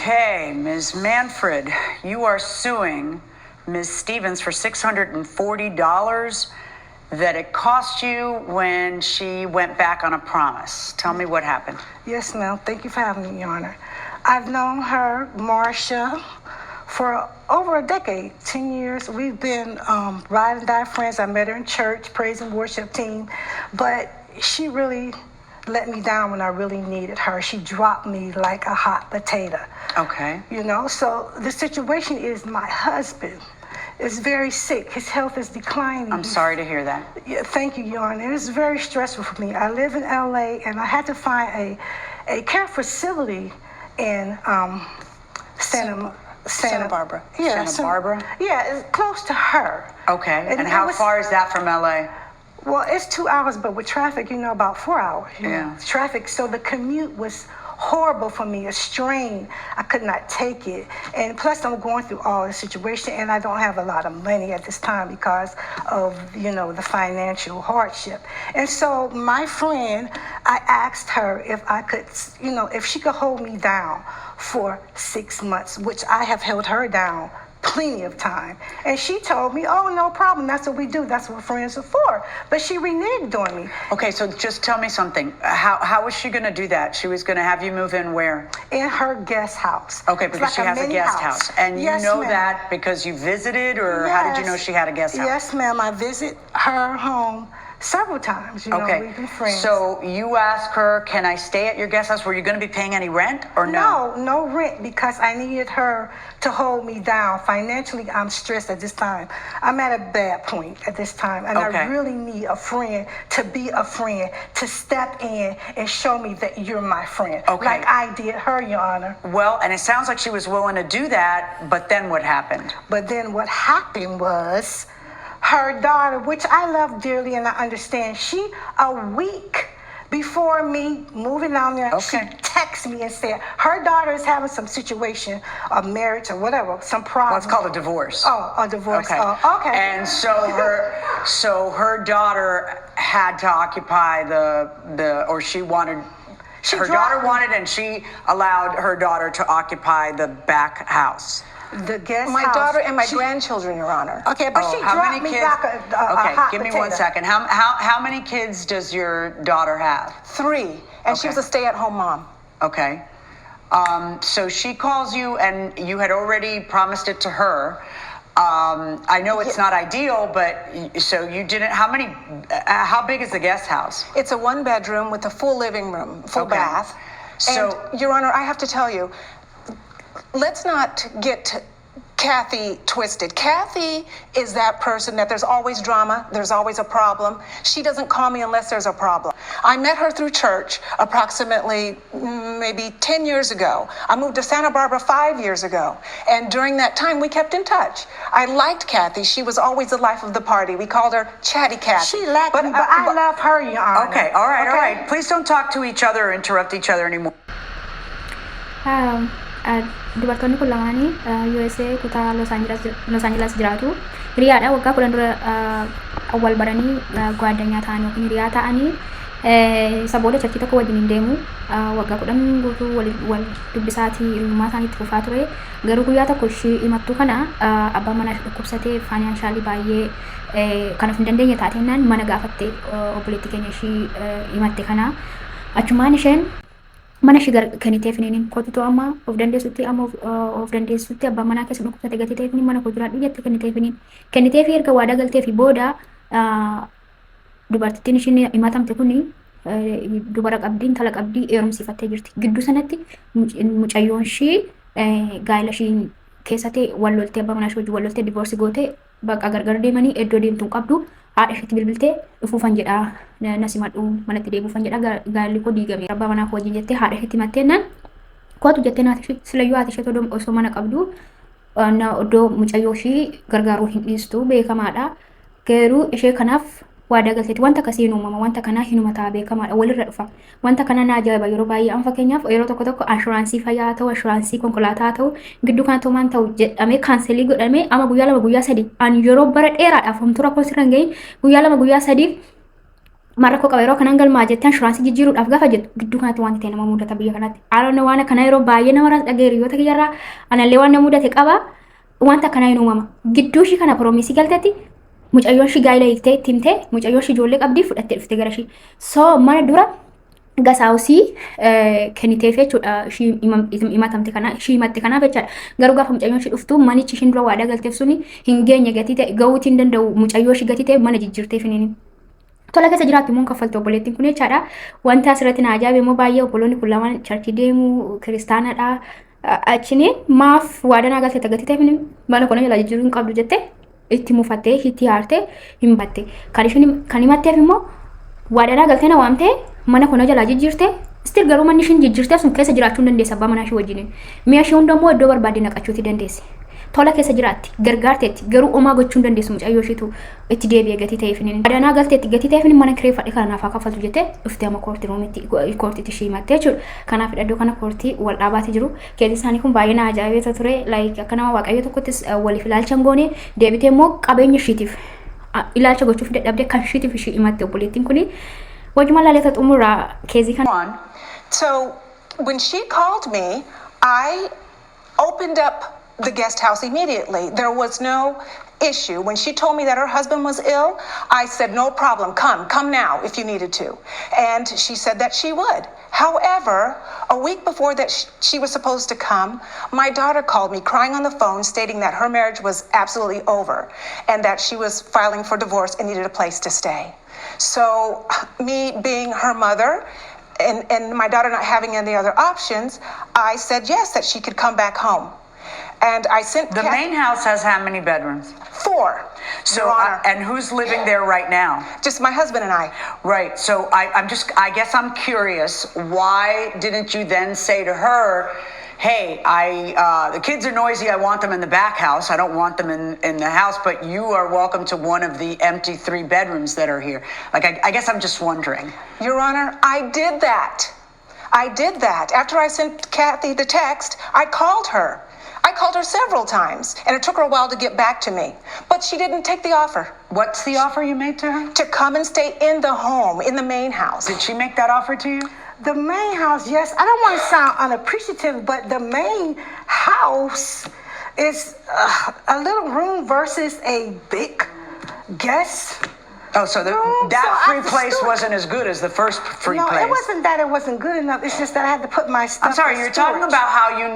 Okay, Ms. Manfred, you are suing Ms. Stevens for $640 that it cost you when she went back on a promise. Tell me what happened. Yes, ma'am. Thank you for having me, Your Honor. I've known her, Marcia, for over a decade, 10 years. We've been ride and die friends. I met her in church, praise and worship team, but she really let me down when I really needed her. She dropped me like a hot potato. Okay. You know, so the situation is my husband is very sick. His health is declining. I'm sorry to hear that. Yeah, thank you, Your Honor. It was very stressful for me. I live in LA and I had to find a care facility in Santa Barbara. Yeah, Santa Barbara? Yeah, it's close to her. Okay, and how far is that from LA? Well, it's 2 hours, but with traffic, about 4 hours. Yeah. Traffic, so the commute was horrible for me, a strain. I could not take it. And plus, I'm going through all the situation, and I don't have a lot of money at this time because of, the financial hardship. And so my friend, I asked her if I could, if she could hold me down for 6 months, which I have held her down plenty of time. And she told me, oh, no problem. That's what we do. That's what friends are for. But she reneged on me. Okay, so just tell me something. How was she going to do that? She was going to have you move in where? In her guest house. Okay, because she has a guest house. And yes, you know ma'am. That because you visited, or yes. How did you know she had a guest house? Yes, ma'am. I visit her home several times. Okay. We've been friends. So you asked her, can I stay at your guest house? Were you going to be paying any rent or no? No rent, because I needed her to hold me down. Financially, I'm stressed at this time. I'm at a bad point at this time. And okay. I really need a friend to be a friend, to step in and show me that you're my friend. Okay. Like I did her, Your Honor. Well, and it sounds like she was willing to do that, but then what happened? But then what happened was, her daughter, which I love dearly and I understand, she, a week before me moving down there, okay. She texted me and said her daughter is having some situation, a marriage or whatever, some problem. Well, it's called a divorce. Oh, a divorce. Okay. Oh, okay. And so her daughter had to occupy or she wanted. Her daughter wanted, and she allowed her daughter to occupy the back house. The guest my house. daughter and my grandchildren, Your Honor. Okay, but she dropped me back a hot give me potato. 1 second. How many kids does your daughter have? 3, and she was a stay-at-home mom. Okay. So she calls you, and you had already promised it to her. I know it's not ideal, but so you didn't. How big is the guest house? It's a 1-bedroom with a full living room, full bath. So, and Your Honor, I have to tell you, let's not get Kathy twisted. Kathy is that person that there's always drama, there's always a problem. She doesn't call me unless there's a problem. I met her through church approximately maybe 10 years ago. I moved to Santa Barbara 5 years ago. And during that time, we kept in touch. I liked Kathy. She was always the life of the party. We called her Chatty Kathy. She liked me, but I love her, Your Honor. Okay, all right. Please don't talk to each other or interrupt each other anymore. Dubartoonni kun lamaanii USA kutaa Los Angeles jiraatu. Hiriyaadha. Waggaa 10 dura awwal baranii gwaaddanyaa ta'anii yookiin hiriyaa ta'anii isa booda chachii tokko wajjin hin deemu. Waggaa 10 guutuu wal dubbisaatii ilmaa isaanii itti fufaa ture. Garuu guyyaa tokko ishii himattuu kana abbaan manaa ishee dhukkubsatee faayinaanshaali baay'ee kanaaf hin dandeenye taatennaan mana gaafatte obboleettii keenya ishii himatte kana. Achumaan isheen mana ishii kennitee finiin kootituu amma of dandeessutti abbaan manaa keessa dhukkubsate gatitee finiin mana koo jiraadhu jette kennitee fi erga waadaa galtee fi booda dubartittiin ishiin himatamte kun dubara qabdii intala qabdii heerumsiifattee jirti. Gidduu sanatti mucayyoon ishii gaa'ela ishii keessatti wal loltee abbaa manaa ishii wajjin wal loltee divoorsi gootee bakka gargar deemanii iddoo deemtuun qabdu. Haadha isheetti bilbiltee dhufuufan jedhaa nasimadhu manatti deebuufan jedhaa gaalli koo diigame abbaa manaa koo wajjin jettee haadha isheetti himatteennan kootu jettee naati silayyuu haati ishee osoo mana qabdu iddoo mucayyoo ishii gargaaruu hin dhiistu beekamaadha. Garuu ishee kanaaf waadaa galteetti wanta akkasii uumama wanta kanaa hinuma ta'a beekamaadha walirra dhufa wanta kana na ajaa'iba yeroo baay'ee an fakkeenyaaf yeroo tokko inshuraansii fayyaa ta'u inshuraansii konkolaataa ta'u gidduu kana ta'umaan ta'u jedhamee kaanselii godhamee ama guyyaa 2 guyyaa 3 an yeroo bara dheeraadhaaf homtuu rakkoo sirra hin gahin guyyaa 2 guyyaa 3 Mara koo qaba yeroo kanan galmaa jettan inshuraansii jijjiiruudhaaf gaafa jettu gidduu kanatti wanti ta'e nama mudata biyya kanatti. Aalonni waan kana yeroo baay'ee nama raas dhageeri yoo ta'e yarraa anallee waan nama mudate qaba wanta akkanaa hin uumama. Gidduu ishii kana piroomisii galtetti mucayyoon ishii gaa'ila hiiktee itti himtee mucayyoon ishii ijoollee qabdii fudhattee dhufte gara ishii. So mana dura gasaawusii kenniteef jechuudha ishii himatamte kana ishii himatte kanaaf jechaadha. Garuu gaafa mucayyoon ishii dhuftu manichi ishiin dura waadaa galteef suni hin geenye gatii ta'e ga'uutii hin danda'u mucayyoo ishii gatii ta'e mana jijjiirteef hin tola keessa jiraattu immoo kaffaltu obboleettiin kun jechaadha. Wanta asirratti na ajaa'ibe immoo baay'ee obboloonni kun lamaan charchii deemu kiristaanadha. Achini maaf waadaa naa galtee gatii ta'e mana kana jala jijjiiruu hin qabdu jettee itti mufattee itti haartee hin batte. Kan himatteef immoo waadaa naa galtee na waamtee mana kana jala jijjiirtee still garuu manni ishiin jijjiirtee sun keessa jiraachuu hin dandeessa abbaa manaa ishee wajjin. Mi'a ishee hunda immoo iddoo barbaadde naqachuuti dandeessi. Tola keessa jiraatti gargaarteetti garuu omaa gochuu hin dandeessu mucayyoo isheetu itti deebi'ee gatii ta'eef hin waadaa galteetti gatii ta'eef mana kireeffadhe kana naaf kaffaltu jettee dhuftee amma koortii roomitti koortiitti ishee himattee jechuudha. Kanaaf iddoo kana koortii wal dhaabaatee jiru keessi isaanii kun baay'ee na ajaa'ibee ture like akka nama waaqayyo tokkottis waliif ilaalcha hin goone deebitee immoo qabeenya ishiitiif ilaalcha gochuuf dadhabdee kan ishiitiif ishee himatte obboleettiin kuni wajjuma laaleeta xumuraa keessi kana. So when she called me, I opened up the guest house immediately. There was no issue. When she told me that her husband was ill, I said, no problem, come now if you needed to. And she said that she would. However, a week before that she was supposed to come, my daughter called me crying on the phone stating that her marriage was absolutely over and that she was filing for divorce and needed a place to stay. So me being her mother, and my daughter not having any other options, I said yes, that she could come back home. And I sent the main house has how many bedrooms? 4. So, and who's living there right now? Just my husband and I. Right. So I guess I'm curious. Why didn't you then say to her, hey, the kids are noisy. I want them in the back house. I don't want them in the house, but you are welcome to one of the empty 3 bedrooms that are here. Like, I guess I'm just wondering. Your Honor, I did that. After I sent Kathy the text, I called her. I called her several times, and it took her a while to get back to me. But she didn't take the offer. What's the offer you made to her? To come and stay in the home, in the main house. Did she make that offer to you? The main house, yes. I don't want to sound unappreciative, but the main house is a little room versus a big guest. Oh, so that free place wasn't as good as the first free place. No, it wasn't that it wasn't good enough. It's just that I had to put my stuff. I'm sorry, in you're storage. talking about how you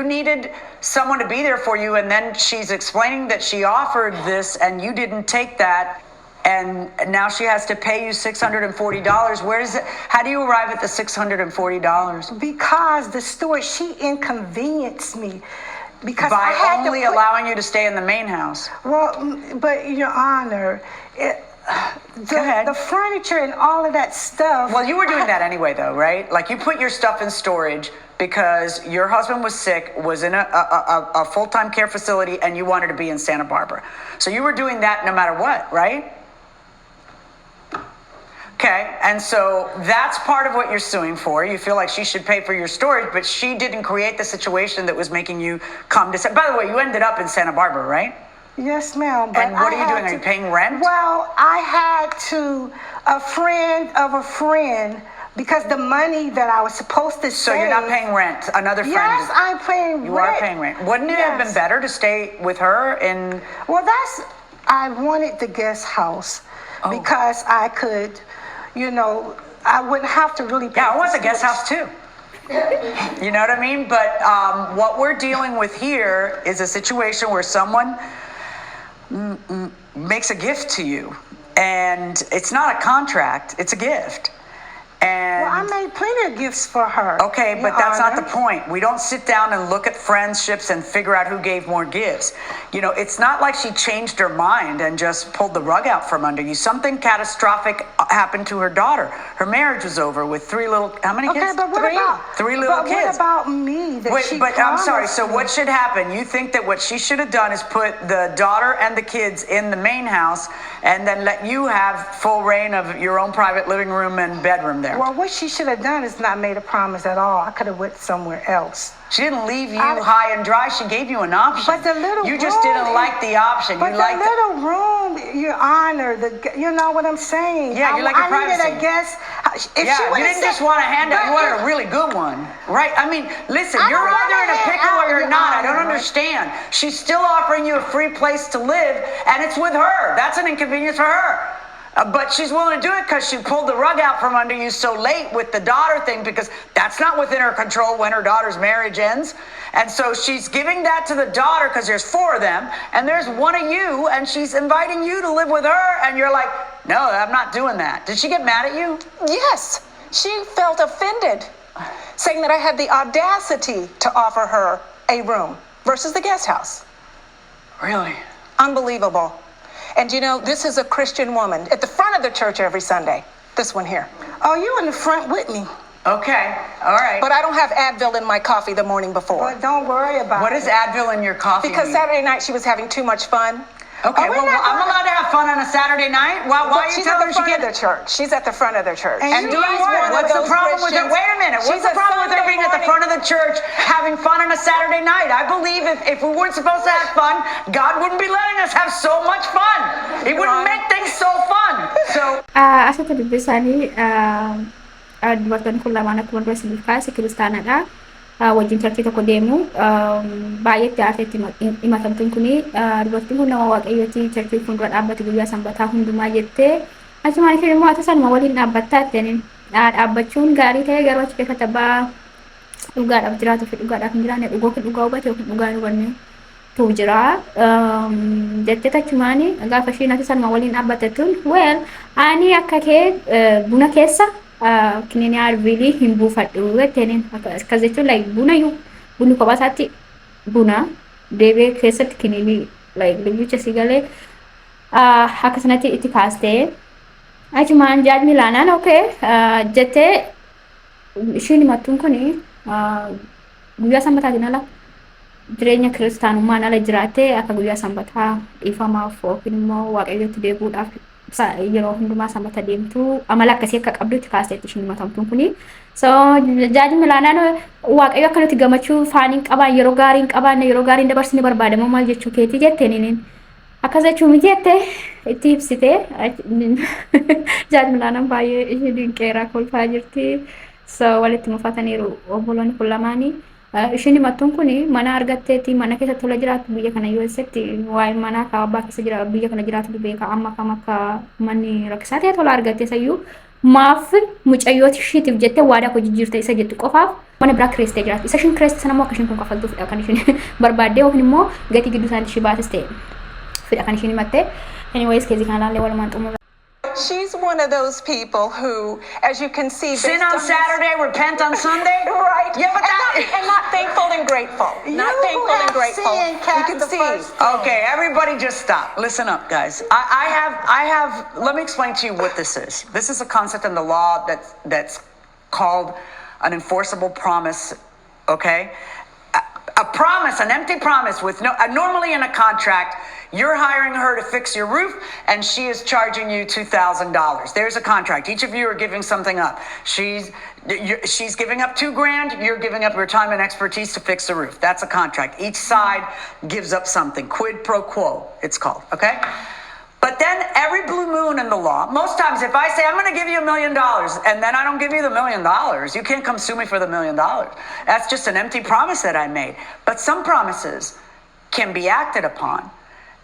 needed someone to be there for you, and then she's explaining that she offered this and you didn't take that, and now she has to pay you $640. How do you arrive at the $640? Because the steward, she inconvenienced me. Because by I had only allowing you to stay in the main house. Well, but Your Honor, the furniture and all of that stuff. Well, you were doing that anyway, though, right? Like, you put your stuff in storage because your husband was sick, was in a full-time care facility, and you wanted to be in Santa Barbara. So you were doing that no matter what, right? Okay, and so that's part of what you're suing for. You feel like she should pay for your storage, but she didn't create the situation that was making you come to... By the way, you ended up in Santa Barbara, right? Yes, ma'am. And what are you doing? Are you paying rent? Well, I had to, a friend of a friend, because the money that I was supposed to save... So you're not paying rent? Another friend... Yes, I'm paying rent. You are paying rent. Wouldn't it have been better to stay with her in... Well, I wanted the guest house because I could... You know, I wouldn't have to really pay. Yeah, I want the guest house too. You know what I mean? But what we're dealing with here is a situation where someone makes a gift to you. And it's not a contract, it's a gift. And well, I made plenty of gifts for her. Okay, but that's not the point. We don't sit down and look at friendships and figure out who gave more gifts. You know, it's not like she changed her mind and just pulled the rug out from under you. Something catastrophic happened to her daughter. Her marriage was over with how many kids? Okay, but what about three little kids? What about me? But I'm sorry. So what should happen? You think that what she should have done is put the daughter and the kids in the main house, and then let you have full reign of your own private living room and bedroom there? Well, what she should have done is not made a promise at all. I could have went somewhere else. She didn't leave you high and dry. She gave you an option. But the little you just didn't like the option. But you liked the little room, Your Honor, you know what I'm saying? Yeah, you like your privacy. I needed a guest. If yeah, she you didn't just want a handout. You wanted a really good one, right? I mean, listen, you're either in a pickle or you're not. I don't understand. She's still offering you a free place to live, and it's with her. That's an inconvenience for her. But she's willing to do it because she pulled the rug out from under you so late with the daughter thing, because that's not within her control when her daughter's marriage ends. And so she's giving that to the daughter because there's 4 of them and there's one of you, and she's inviting you to live with her, and you're like, no, I'm not doing that. Did she get mad at you? Yes, she felt offended, saying that I had the audacity to offer her a room versus the guest house. Really? Unbelievable. And you know, this is a Christian woman at the front of the church every Sunday. This one here. Oh, you in the front with me. Okay, all right. But I don't have Advil in my coffee the morning before. But don't worry about What is Advil in your coffee? Because Saturday night she was having too much fun. Okay, well, I'm allowed to have fun on a Saturday night? Why are you telling her she at the church? She's at the front of the church. And doing what? What's the problem with her? Wait a minute. What's the problem with her being at the front of the church having fun on a Saturday night? I believe if we weren't supposed to have fun, God wouldn't be letting us have so much fun. He wouldn't make things so fun. So asata dubbisanii dubartoonni kun lamaan akkuma dura isiniif kaase kiristaanadha. Wajjin tarkii tokko deemu baay'eetti aarteetti himatamtuun kuni dubartiin kun nama waaqayyooti tarkii fuuldura dhaabbate guyyaa sanbataa hundumaa jettee achumaan isheen immoo ati sanuma waliin dhaabbattaa jettaniin dhaabbachuun gaarii ta'ee garuu achi keessa tabbaa dhugaadhaaf jiraatu fi dhugaadhaaf hin jiraanne dhugaa hubate yookiin dhugaa hin hubanne tu jira jettee achumaan gaafa isheen ati sanuma waliin dhaabbatteettuun ani akka kee buna keessa kinini arvili hin buufadhu jettaniin akkas jechuun bunni kophaa isaatti buna deebee keessatti kinini lubbicha si galee akkasumatti itti kaastee achumaan jaaj milaanaan jettee ishiin himattuun kuni guyyaa sanbataatiin ala jireenya kiristaanummaan ala jiraattee akka guyyaa sanbataa dhiifamaaf yookiin immoo waaqayyotti deebuudhaaf yeroo hundumaa sanbata deemtu amala akkasii akka qabdutti kaasteetti ishiin himatamtuun kuni. So jaaji milaanaan waaqayyo akka nuti gammachuu faaniin qabaan yeroo gaariin qabaanne yeroo gaariin dabarsine barbaadamu maal jechuu keetii jetteeniin akkas jechuu miti jettee itti ibsite jaaji milaanaan baay'ee ishee dinqeeraa kolfaa jirti. So walitti mufataniiru obboloonni kun lamaanii. Ishiin himattuun kun mana argatteetti mana keessa tola jiraatu biyya kana US'tti waa'ee manaa kaabaa keessa jira biyya kana jiraatu beeka amma kam akka manni rakkisaa ta'e tola argattee sayyuu maaf mucayyooti ishiitiif jettee waadaa hojii jirte isa jettu qofaaf mana biraa kireessitee jiraatti. Isa ishiin kireessite sana immoo akka ishiin kun kaffaltuufidha kan ishiin barbaaddee yookiin immoo gatii gidduu isaanii ishii baasiste fidha kan ishiin himatte. Anyways keessi kana laallee walumaan xumura. She's one of those people who, as you can see, sin on Saturday, repent on Sunday. Right. Yeah, but and not thankful and grateful. Not thankful and grateful. You can see. Okay, everybody, just stop. Listen up, guys. I have. Let me explain to you what this is. This is a concept in the law that's called an enforceable promise. Okay. A promise, an empty promise with no, normally in a contract, you're hiring her to fix your roof and she is charging you $2,000. There's a contract. Each of you are giving something up. She's giving up $2,000. You're giving up your time and expertise to fix the roof. That's a contract. Each side gives up something. Quid pro quo, it's called. Okay. But then every blue moon in the law, most times if I say I'm going to give you $1 million and then I don't give you the $1 million, you can't come sue me for the $1 million. That's just an empty promise that I made. But some promises can be acted upon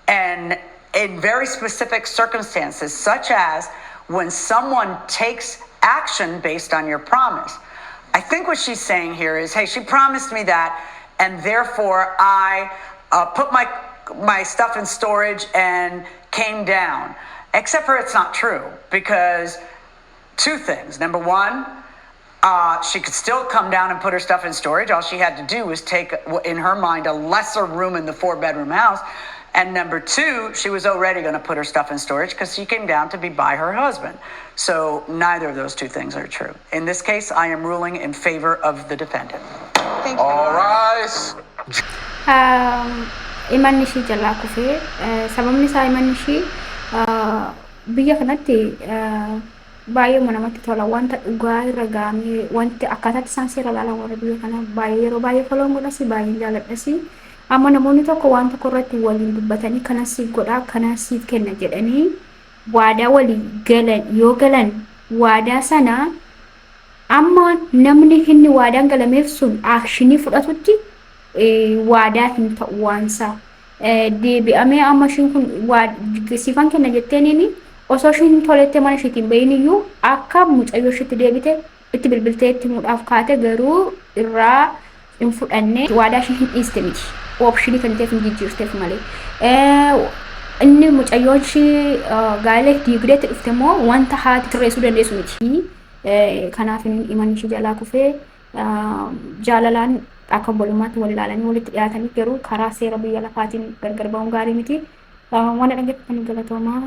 and in very specific circumstances, such as when someone takes action based on your promise. I think what she's saying here is, hey, she promised me that and therefore I put my stuff in storage and came down, except for it's not true, because 2 things. Number one, she could still come down and put her stuff in storage. All she had to do was take, in her mind, a lesser room in the 4-bedroom house And number two, she was already going to put her stuff in storage because she came down to be by her husband. So neither of those two things are true. In this case, I am ruling in favor of the defendant. Thank you. All rise. Imanni ishii jalaa kufee sababni isaa imanni ishii biyya kanatti baay'ee namatti tola wanta dhugaa irra gaamee wanti akkaataa isaan seera ilaalan warra biyya kana baay'ee yeroo baay'ee foloon godhasi baay'ee jaaladhasi amma namoonni tokko waan tokko irratti waliin dubbatanii kana siif godhaa kana siif kenna jedhanii waadaa walii galan yoo galan waadaa sana amma namni hinni waadaan galameef sun akshinii fudhatutti waadaa hin ta'u waansa deebi'amee amma ishiin kun siifan kenna jetteeniini osoo ishiin tolettee mana ishiitiin bahiiniyyuu akka mucayyoo ishiitti deebite itti bilbiltee itti muudhaaf kaate garuu irraa hin fudhanne waadaa ishiin hin dhiiste miti oopshinii kan ta'eef hin jijjiirteef malee inni mucayyoon ishii gaa'ela diigdeetti dhufte immoo wanta haati turreessuu dandeessu miti kanaaf imanni ishii jalaa kufee jaalalaan akka bolummaatti wal ilaalanii walitti dhiyaatanii garuu karaa seera biyya lafaatiin gargar ba'uun gaarii miti waan dhaggeeffatanii galatoomaa